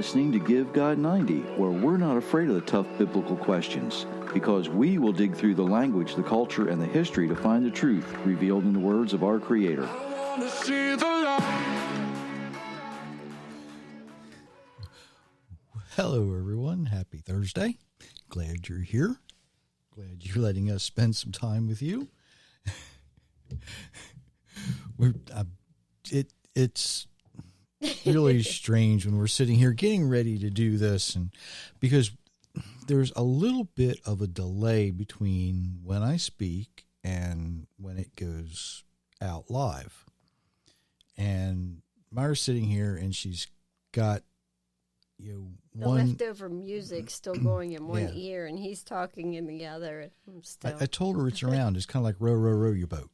listening to Give God 90, where we're not afraid of the tough biblical questions, because we will dig through the language, the culture, and the history to find the truth revealed in the words of our Creator. I wanna see the light. Hello, everyone. Happy Thursday. Glad you're here. Glad you're letting us spend some time with you. It's really strange when we're sitting here getting ready to do this, and because there's a little bit of a delay between when I speak and when it goes out live. And Myra's sitting here, and she's got the leftover music still going in one ear, and he's talking in the other. I told her it's around. It's kind of like row, row, row your boat.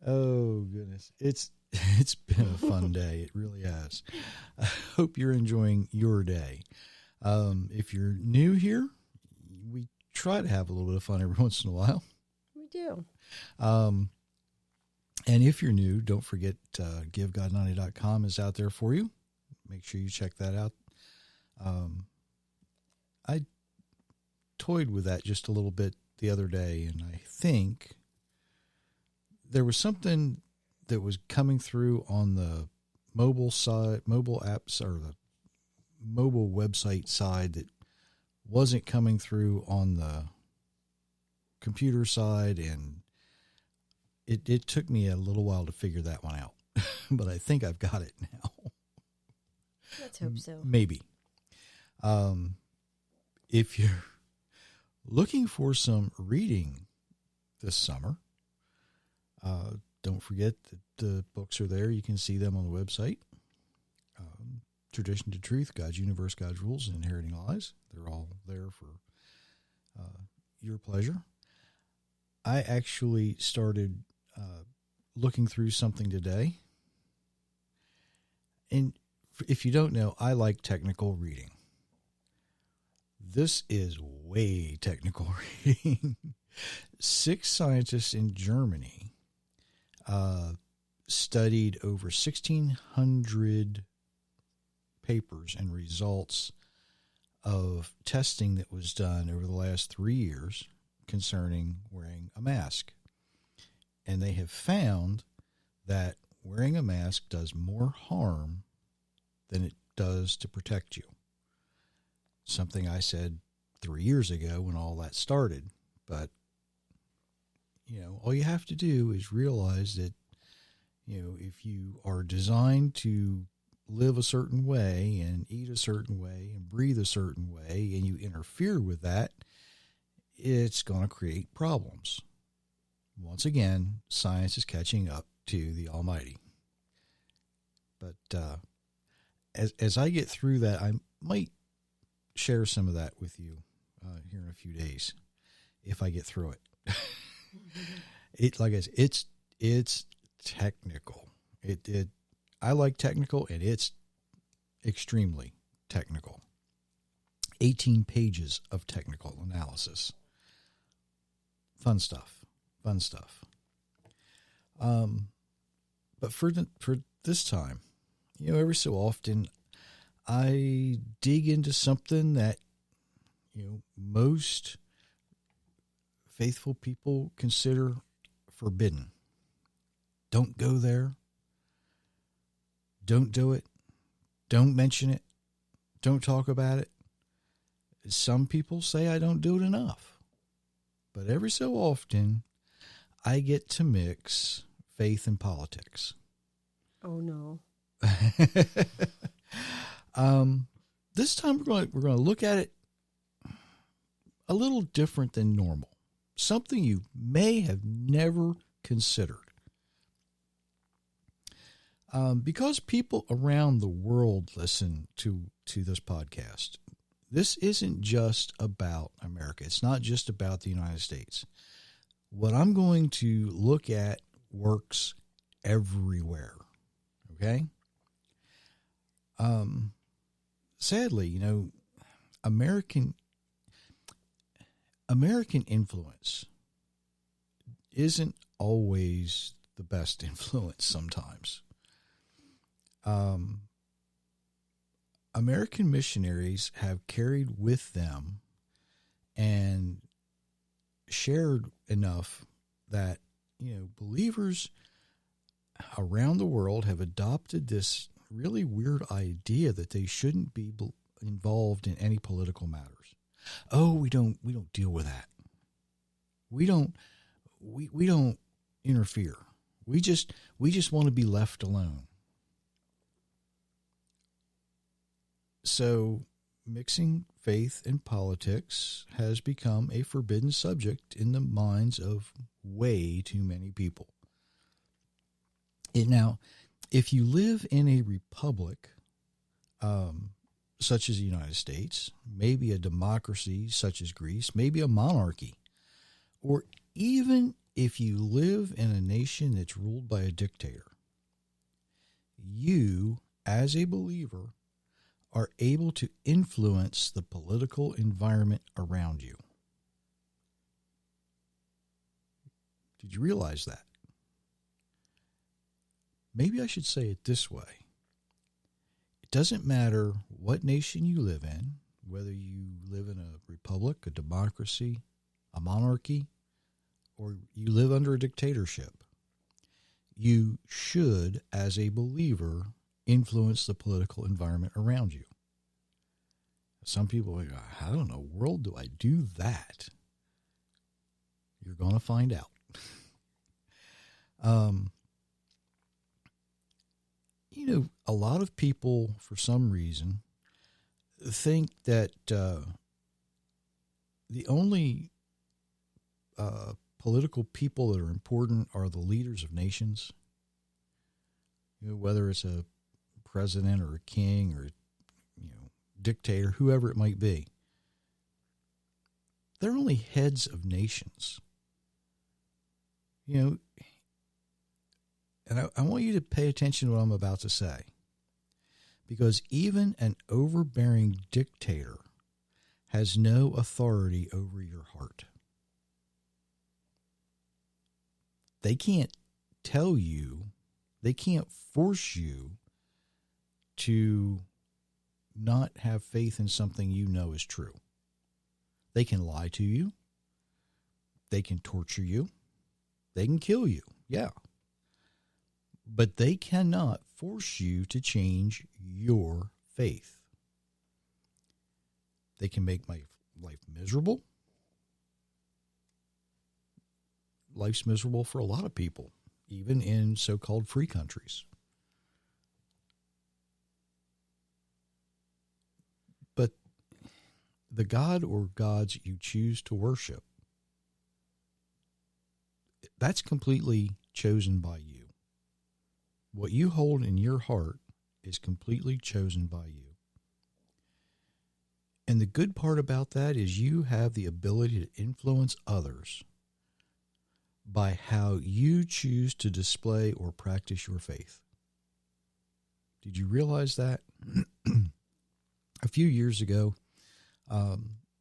Oh, goodness. It's been a fun day. It really has. I hope you're enjoying your day. If you're new here, we try to have a little bit of fun every once in a while. We do. And if you're new, don't forget GiveGod90.com is out there for you. Make sure you check that out. I toyed with that just a little bit the other day, and I think there was something that was coming through on the mobile side, mobile apps, or the mobile website side that wasn't coming through on the computer side, and it took me a little while to figure that one out, but I think I've got it now. Let's hope so. Maybe. If you're looking for some reading this summer, don't forget that the books are there. You can see them on the website. Tradition to Truth, God's Universe, God's Rules, and Inheriting Lies. They're all there for your pleasure. I actually started looking through something today. And if you don't know, I like technical reading. This is way technical reading. 6 scientists in Germany studied over 1,600 papers and results of testing that was done over the last 3 years concerning wearing a mask. And they have found that wearing a mask does more harm than it does to protect you. Something I said 3 years ago when all that started. But, all you have to do is realize that, if you are designed to live a certain way and eat a certain way and breathe a certain way, and you interfere with that, it's going to create problems. Once again, science is catching up to the Almighty. But as I get through that, I might share some of that with you here in a few days, if I get through it. Like I said, it's technical. I like technical, and it's extremely technical. 18 pages of technical analysis. Fun stuff. But for this time, every so often I dig into something that, most faithful people consider forbidden. Don't go there. Don't do it. Don't mention it. Don't talk about it. Some people say I don't do it enough. But every so often, I get to mix faith and politics. Oh, no. This time we're going to look at it a little different than normal. Something you may have never considered. Because people around the world listen to this podcast, this isn't just about America. It's not just about the United States. What I'm going to look at works everywhere. Okay? Sadly, American influence isn't always the best influence sometimes. American missionaries have carried with them and shared enough that, believers around the world have adopted this really weird idea that they shouldn't be involved in any political matters. Oh, we don't deal with that. We don't interfere. We just want to be left alone. So mixing faith and politics has become a forbidden subject in the minds of way too many people. Now, if you live in a republic, such as the United States, maybe a democracy such as Greece, maybe a monarchy, or even if you live in a nation that's ruled by a dictator, you, as a believer, are able to influence the political environment around you. Did you realize that? Maybe I should say it this way. It doesn't matter what nation you live in, whether you live in a republic, a democracy, a monarchy, or you live under a dictatorship. You should, as a believer, influence the political environment around you. Some people are like, how in the world do I do that? You're going to find out. A lot of people, for some reason, think that the only political people that are important are the leaders of nations. Whether it's a president or a king or dictator, whoever it might be. They're only heads of nations. And I want you to pay attention to what I'm about to say. Because even an overbearing dictator has no authority over your heart. They can't tell you, they can't force you to not have faith in something you know is true. They can lie to you. They can torture you. They can kill you. Yeah. But they cannot force you to change your faith. They can make my life miserable. Life's miserable for a lot of people, even in so-called free countries. But the God or gods you choose to worship, that's completely chosen by you. What you hold in your heart is completely chosen by you. And the good part about that is you have the ability to influence others by how you choose to display or practice your faith. Did you realize that? A few years ago,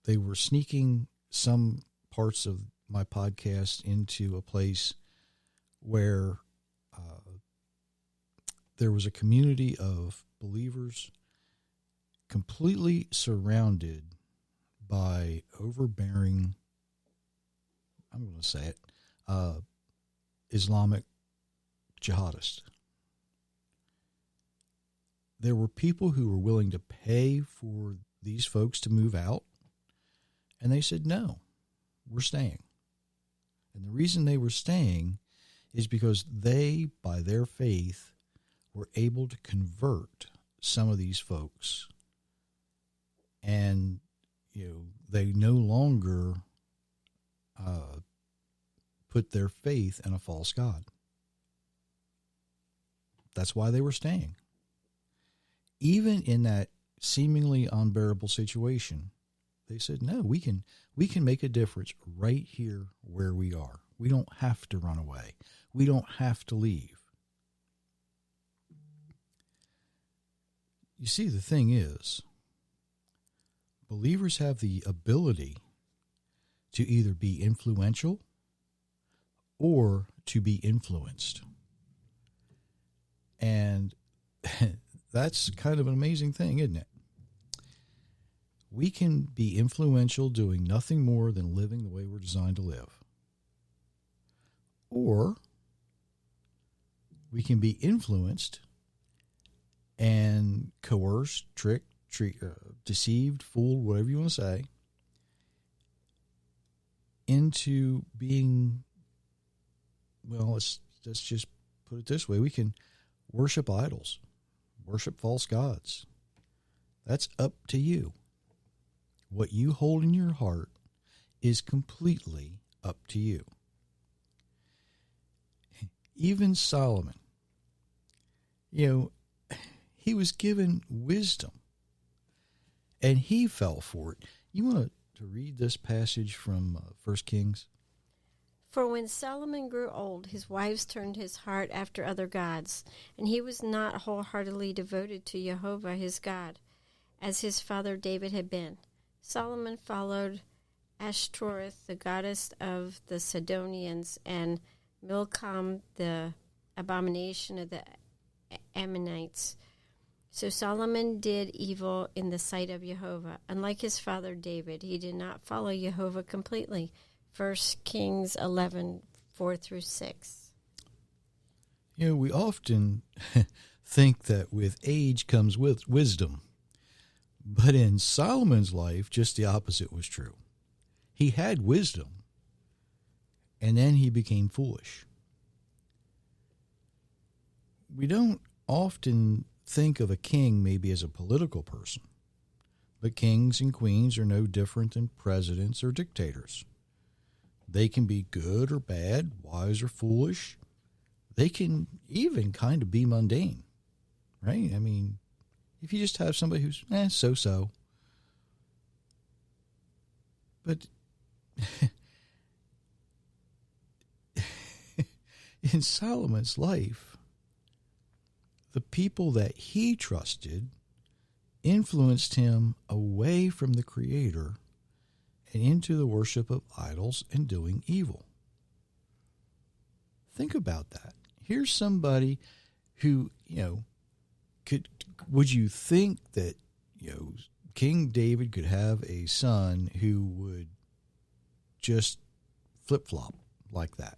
they were sneaking some parts of my podcast into a place where there was a community of believers completely surrounded by overbearing, I'm going to say it, Islamic jihadists. There were people who were willing to pay for these folks to move out, and they said, no, we're staying. And the reason they were staying is because they, by their faith, were able to convert some of these folks. And, they no longer put their faith in a false god. That's why they were staying. Even in that seemingly unbearable situation, they said, no, we can make a difference right here where we are. We don't have to run away. We don't have to leave. You see, the thing is, believers have the ability to either be influential or to be influenced. And that's kind of an amazing thing, isn't it? We can be influential doing nothing more than living the way we're designed to live. Or we can be influenced and coerced, tricked, deceived, fooled, whatever you want to say, into being, well, let's just put it this way. We can worship idols, worship false gods. That's up to you. What you hold in your heart is completely up to you. Even Solomon, he was given wisdom, and he fell for it. You want to read this passage from 1 Kings? For when Solomon grew old, his wives turned his heart after other gods, and he was not wholeheartedly devoted to Jehovah his God, as his father David had been. Solomon followed Ashtoreth, the goddess of the Sidonians, and Milcom, the abomination of the Ammonites. So Solomon did evil in the sight of Jehovah. Unlike his father David, he did not follow Jehovah completely. 1 Kings 11, 4 through 6. We often think that with age comes with wisdom. But in Solomon's life, just the opposite was true. He had wisdom, and then he became foolish. We don't often think of a king maybe as a political person, but kings and queens are no different than presidents or dictators. They can be good or bad, wise or foolish. They can even kind of be mundane, right? I mean, if you just have somebody who's so-so. But in Solomon's life, the people that he trusted influenced him away from the Creator and into the worship of idols and doing evil. Think about that. Here's somebody who, would you think that, King David could have a son who would just flip-flop like that?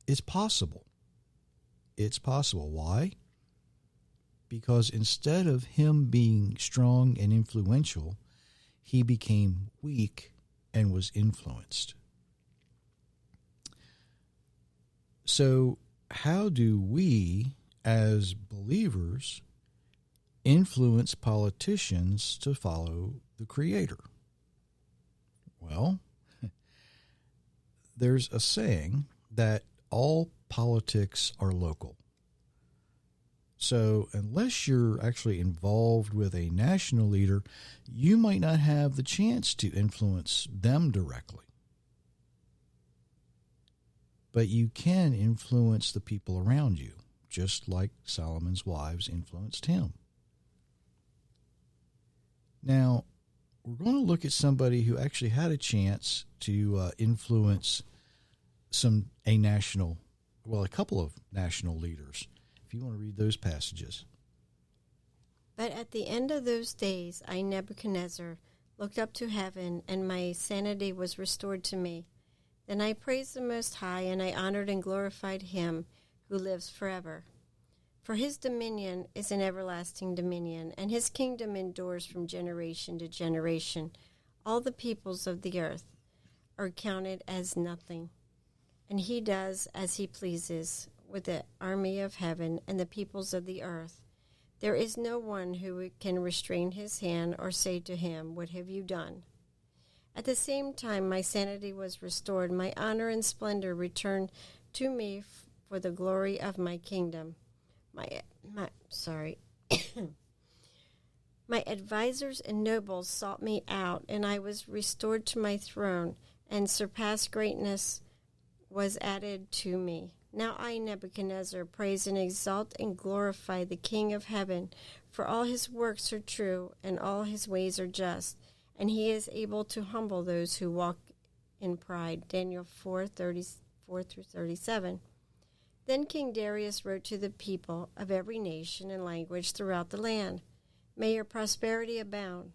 It's possible. It's possible. Why? Because instead of him being strong and influential, he became weak and was influenced. So how do we, as believers, influence politicians to follow the Creator? Well, there's a saying that all politics are local. So unless you're actually involved with a national leader, you might not have the chance to influence them directly. But you can influence the people around you, just like Solomon's wives influenced him. Now, we're going to look at somebody who actually had a chance to influence a couple of national leaders. If you want to read those passages. But at the end of those days, I, Nebuchadnezzar, looked up to heaven, and my sanity was restored to me. Then I praised the Most High, and I honored and glorified him who lives forever. For his dominion is an everlasting dominion, and his kingdom endures from generation to generation. All the peoples of the earth are counted as nothing, and he does as he pleases with the army of heaven and the peoples of the earth. There is no one who can restrain his hand or say to him, "What have you done?" At the same time, my sanity was restored. My honor and splendor returned to me for the glory of my kingdom. My advisors and nobles sought me out, and I was restored to my throne, and surpassed greatness was added to me. Now I, Nebuchadnezzar, praise and exalt and glorify the King of heaven, for all his works are true, and all his ways are just, and he is able to humble those who walk in pride. Daniel 4:34 through 37. Then King Darius wrote to the people of every nation and language throughout the land, "May your prosperity abound.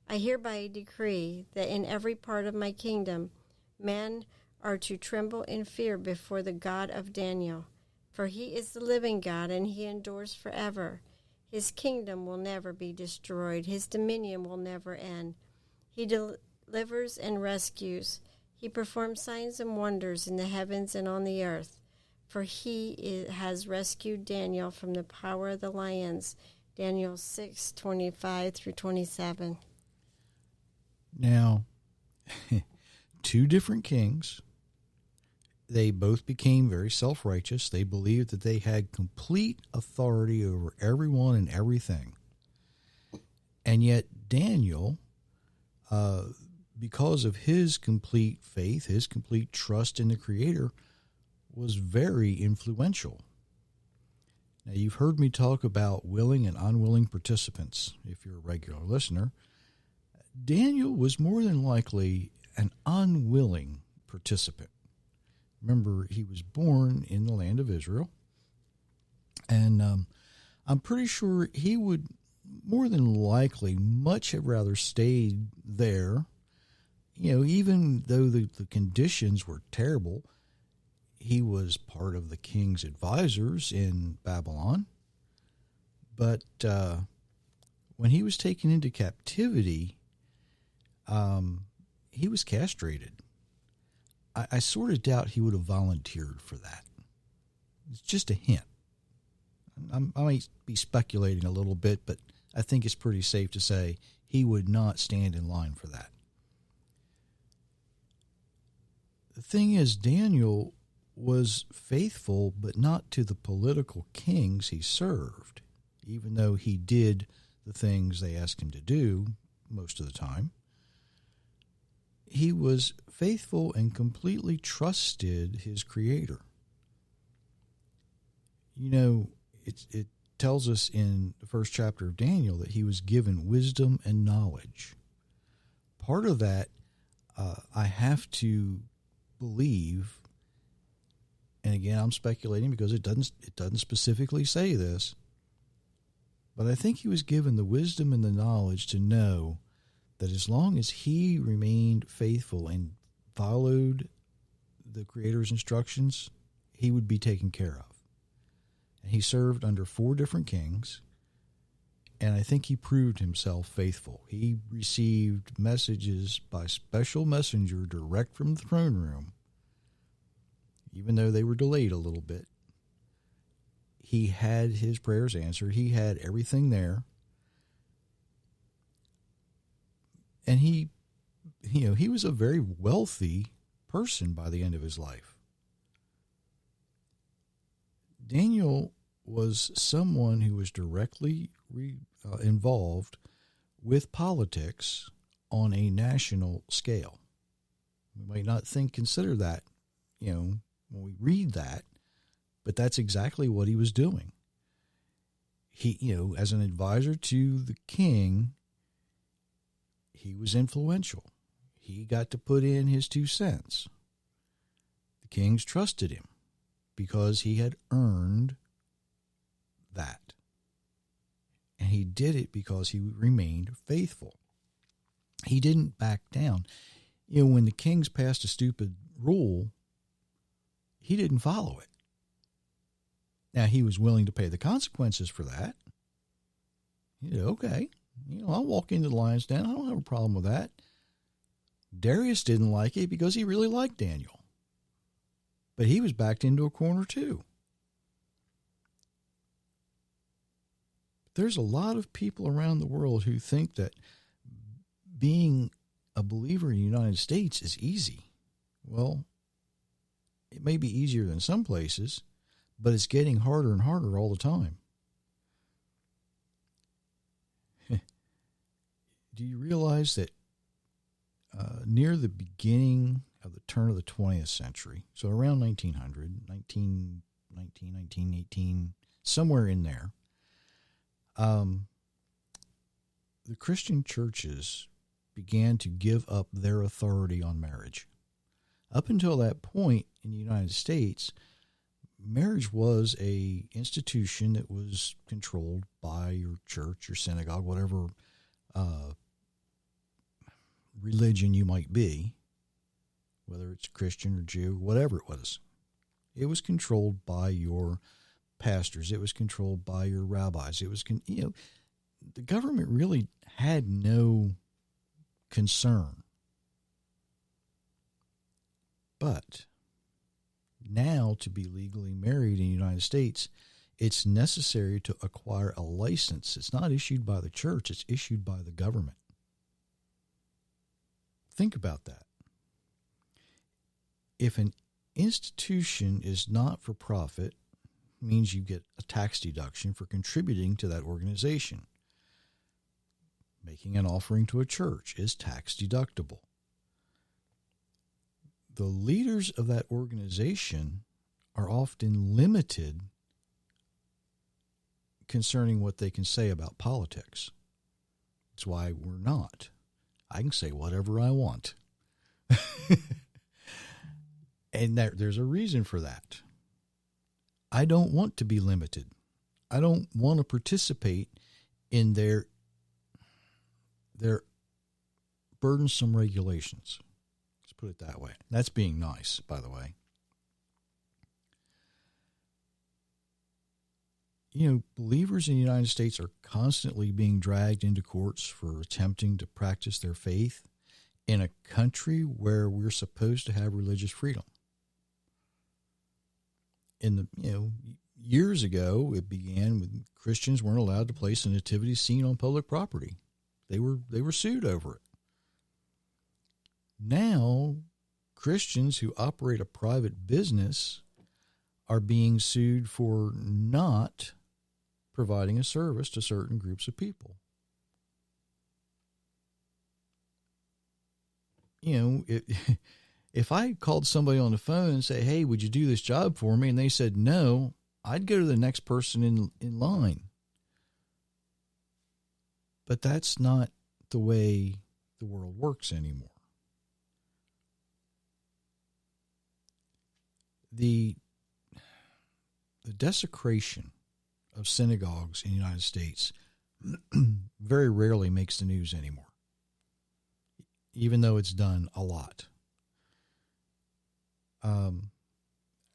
I hereby decree that in every part of my kingdom men are to tremble in fear before the God of Daniel, for he is the living God and he endures forever. His kingdom will never be destroyed. His dominion will never end. He delivers and rescues. He performs signs and wonders in the heavens and on the earth. For he has rescued Daniel from the power of the lions." Daniel 6:25 through 27. Now, two different kings. They both became very self-righteous. They believed that they had complete authority over everyone and everything. And yet Daniel, because of his complete faith, his complete trust in the Creator, was very influential. Now, you've heard me talk about willing and unwilling participants, if you're a regular listener. Daniel was more than likely an unwilling participant. Remember, he was born in the land of Israel, and I'm pretty sure he would more than likely much have rather stayed there. Even though the conditions were terrible, he was part of the king's advisors in Babylon. But when he was taken into captivity, he was castrated. I sort of doubt he would have volunteered for that. It's just a hint. I might be speculating a little bit, but I think it's pretty safe to say he would not stand in line for that. The thing is, Daniel was faithful, but not to the political kings he served, even though he did the things they asked him to do most of the time. He was faithful and completely trusted his Creator. It tells us in the first chapter of Daniel that he was given wisdom and knowledge. Part of that, I have to believe, and again, I'm speculating because it doesn't specifically say this, but I think he was given the wisdom and the knowledge to know that as long as he remained faithful and followed the Creator's instructions, he would be taken care of. And he served under 4 different kings, and I think he proved himself faithful. He received messages by special messenger direct from the throne room, even though they were delayed a little bit. He had his prayers answered. He had everything there. And he was a very wealthy person by the end of his life. Daniel was someone who was directly involved with politics on a national scale. We might not consider that, when we read that, but that's exactly what he was doing. He, as an advisor to the king, he was influential. He got to put in his 2 cents. The kings trusted him because he had earned that. And he did it because he remained faithful. He didn't back down. When the kings passed a stupid rule, he didn't follow it. Now, he was willing to pay the consequences for that. Okay, I'll walk into the lion's den. I don't have a problem with that. Darius didn't like it because he really liked Daniel. But he was backed into a corner too. There's a lot of people around the world who think that being a believer in the United States is easy. Well, it may be easier than some places, but it's getting harder and harder all the time. Do you realize that near the beginning of the turn of the 20th century, so around 1900, 1918, somewhere in there, the Christian churches began to give up their authority on marriage. Up until that point in the United States, marriage was a institution that was controlled by your church, your synagogue, whatever religion you might be, whether it's Christian or Jew, whatever it was. It was controlled by your pastors. It was controlled by your rabbis. It was, the government really had no concern. But now, to be legally married in the United States, it's necessary to acquire a license. It's not issued by the church, it's issued by the government. Think about that. If an institution is not for profit, it means you get a tax deduction for contributing to that organization. Making an offering to a church is tax deductible. The leaders of that organization are often limited concerning what they can say about politics. That's why we're not. I can say whatever I want. And there's a reason for that. I don't want to be limited. I don't want to participate in their burdensome regulations. Let's put it that way. That's being nice, by the way. Believers in the United States are constantly being dragged into courts for attempting to practice their faith in a country where we're supposed to have religious freedom. Years ago, it began with Christians weren't allowed to place a nativity scene on public property. They were sued over it. Now, Christians who operate a private business are being sued for not providing a service to certain groups of people. If I called somebody on the phone and say, hey, would you do this job for me? And they said no, I'd go to the next person in line. But that's not the way the world works anymore. The desecration of synagogues in the United States very rarely makes the news anymore, even though it's done a lot.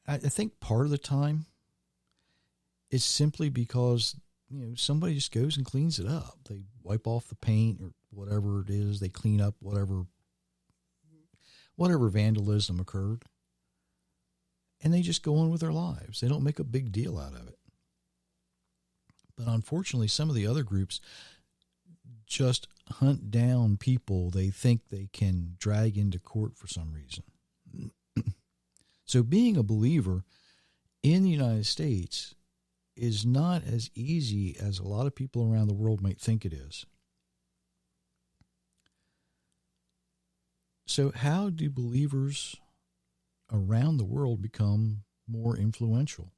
I think part of the time it's simply because, somebody just goes and cleans it up. They wipe off the paint or whatever it is. They clean up whatever vandalism occurred. And they just go on with their lives. They don't make a big deal out of it. But unfortunately, some of the other groups just hunt down people they think they can drag into court for some reason. So being a believer in the United States is not as easy as a lot of people around the world might think it is. So how do believers around the world become more influential?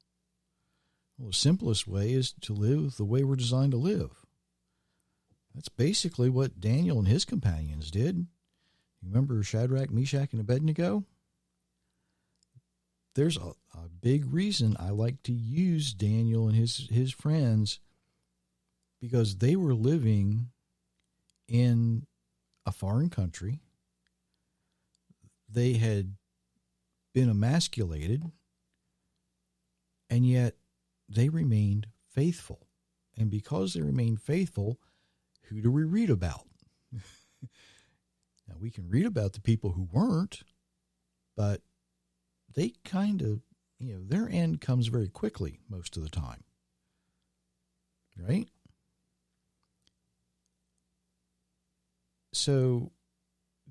Well, the simplest way is to live the way we're designed to live. That's basically what Daniel and his companions did. You remember Shadrach, Meshach, and Abednego? There's a big reason I like to use Daniel and his friends, because they were living in a foreign country. They had been emasculated, and yet they remained faithful. And because they remained faithful, who do we read about? Now, we can read about the people who weren't, but they kind of, their end comes very quickly most of the time. Right? So,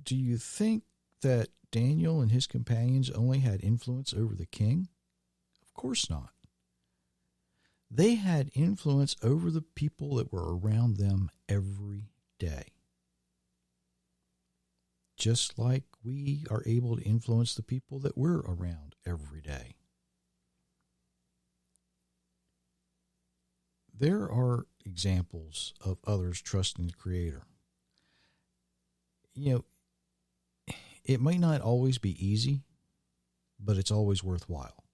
do you think that Daniel and his companions only had influence over the king? Of course not. They had influence over the people that were around them every day. Just like we are able to influence the people that we're around every day. There are examples of others trusting the Creator. It might not always be easy, but it's always worthwhile.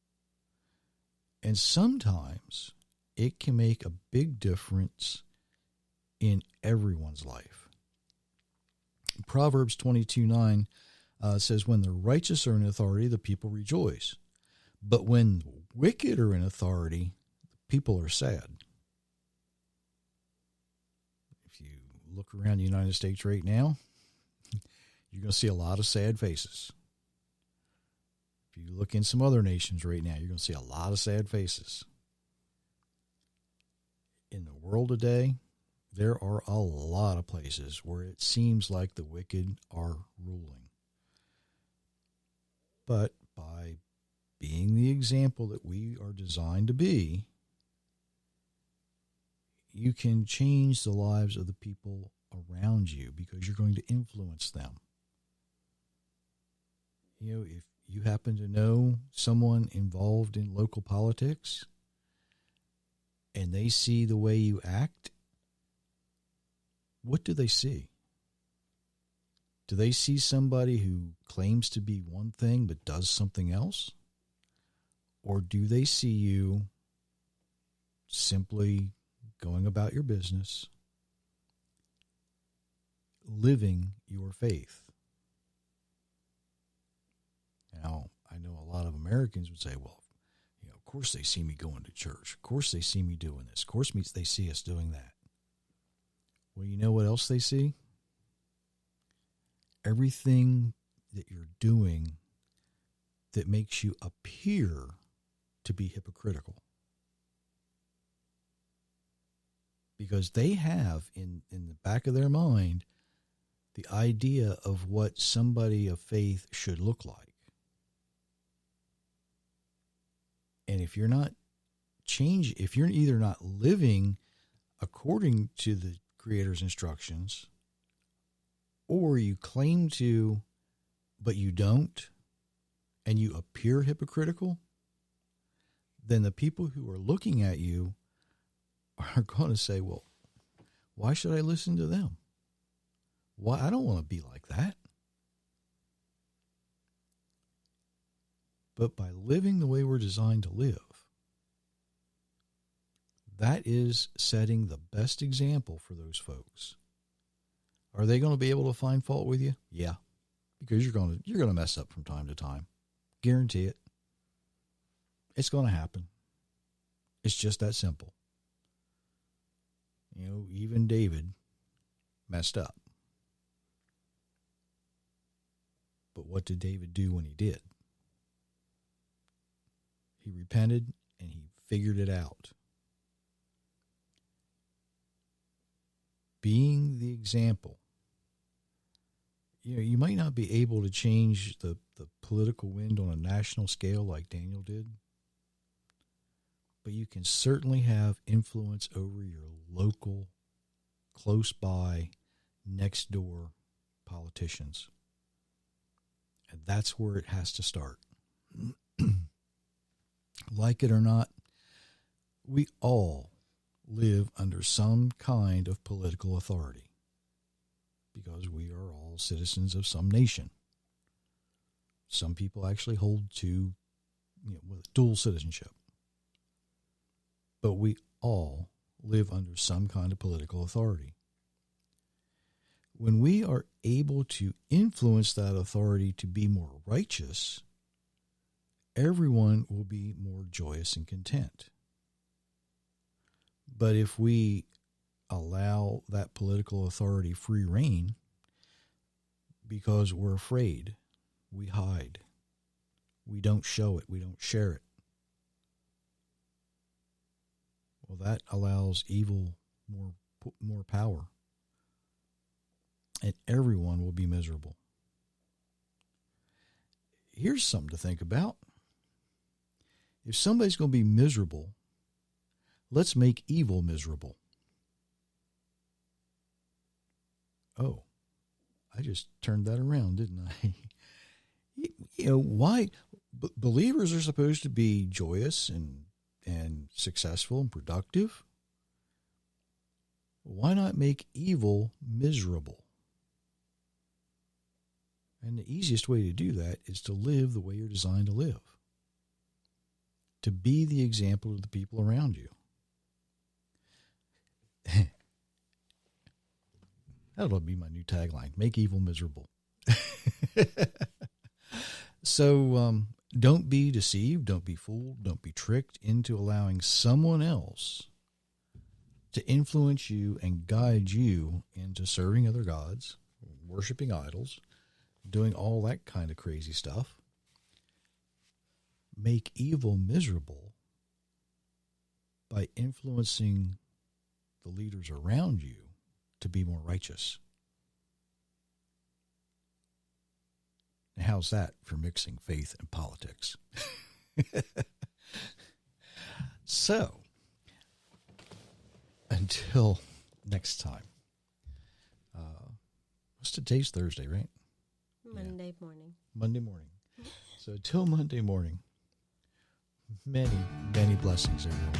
And sometimes it can make a big difference in everyone's life. Proverbs 22:9 says, when the righteous are in authority, the people rejoice. But when the wicked are in authority, the people are sad. If you look around the United States right now, you're going to see a lot of sad faces. If you look in some other nations right now, you're going to see a lot of sad faces. In the world today, there are a lot of places where it seems like the wicked are ruling. But by being the example that we are designed to be, you can change the lives of the people around you because you're going to influence them. You know, if you happen to know someone involved in local politics and they see the way you act, what do they see? Do they see somebody who claims to be one thing but does something else? Or do they see you simply going about your business, living your faith? Now, I know a lot of Americans would say, well, you know, of course they see me going to church. Of course they see me doing this. Of course they see us doing that. Well, you know what else they see? Everything that you're doing that makes you appear to be hypocritical. Because they have in the back of their mind the idea of what somebody of faith should look like. And if you're not if you're either not living according to the Creator's instructions, or you claim to, but you don't, and you appear hypocritical, then the people who are looking at you are going to say, well, why should I listen to them? Why? I don't want to be like that. But by living the way we're designed to live, that is setting the best example for those folks. Are they going to be able to find fault with you? Yeah, because you're going to mess up from time to time. Guarantee it. It's going to happen. It's just that simple. You know, even David messed up. But what did David do when he did? He repented and he figured it out. Being the example. You know, you might not be able to change the political wind on a national scale like Daniel did, but you can certainly have influence over your local, close by, next door politicians. And that's where it has to start. Like it or not, we all live under some kind of political authority because we are all citizens of some nation. Some people actually hold to dual citizenship. But we all live under some kind of political authority. When we are able to influence that authority to be more righteous, everyone will be more joyous and content. But if we allow that political authority free rein because we're afraid, we hide. We don't show it. We don't share it. Well, that allows evil more power. And everyone will be miserable. Here's something to think about. If somebody's going to be miserable, let's make evil miserable. Oh, I just turned that around, didn't I? You know, why? Believers are supposed to be joyous and successful and productive. Why not make evil miserable? And the easiest way to do that is to live the way you're designed to live. to be the example of the people around you. That'll be my new tagline: make evil miserable. So don't be deceived, don't be fooled, don't be tricked into allowing someone else to influence you and guide you into serving other gods, worshiping idols, doing all that kind of crazy stuff. Make evil miserable by influencing the leaders around you to be more righteous. Now, how's that for mixing faith and politics? So, until next time. What's today's Thursday, right? Monday morning. Monday morning. So until Monday morning, many, many blessings, everyone.